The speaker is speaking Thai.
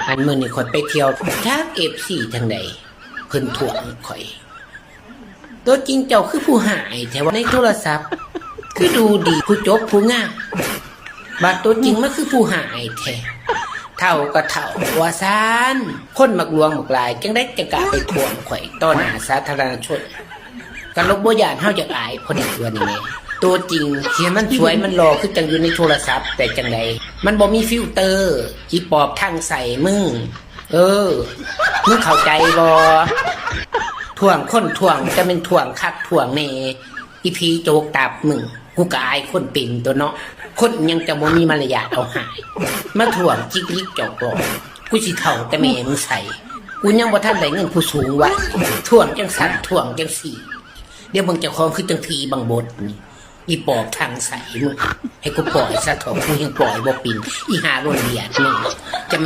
อันมื้อนี้ข่อยไปเที่ยวทัก FC ทางใดเพิ่นถ่วงข่อยตัวจริงเจ้าคือผู้หายแต่ว่าในโทรศัพท์คือดูดีผู้จบผู้งามบัดตัวจริงมันคือผู้หายแท้เท่าก็เท่าว่าซานคนมักลวงมักลายจังได้จะกล้าไปถ่วงข่อยต่อหน้าสาธารณชนกันลบบ่ย่านเฮาอยากอายพอดีว่านี่แม่ตัวจริงเสียมันสวยมันหล่อคือจังอยู่ในโทรศัพท์แต่จังใดมันบ่มีฟิลเตอร์อีปอบทางใส่มึงมึงเข้าใจบ่ถ่วงคนถ่วงจะเป็นถ่วงคักถ่วงแน่อีพีโจกตับมึงกูก็อายคนเป็นตัวเนาะคนยังจะบ่มีมารยาทเอาหายมาถ่วงจิกลิกจอกหลอกกูสิเฒ่าแต่แม่มึงใส่กูยังบ่ทันได้เงินผู้สูงวัยถ่วงจังสั่นถ่วงจังสี่เดี๋ยวมึงจะคองคือจังทีบางบทนี่อีปอบทางใส่มึงให้กูปล่อยซะเถอะกูยังปล่อยบ่ปินอีหาโรงเรียนมึงจะ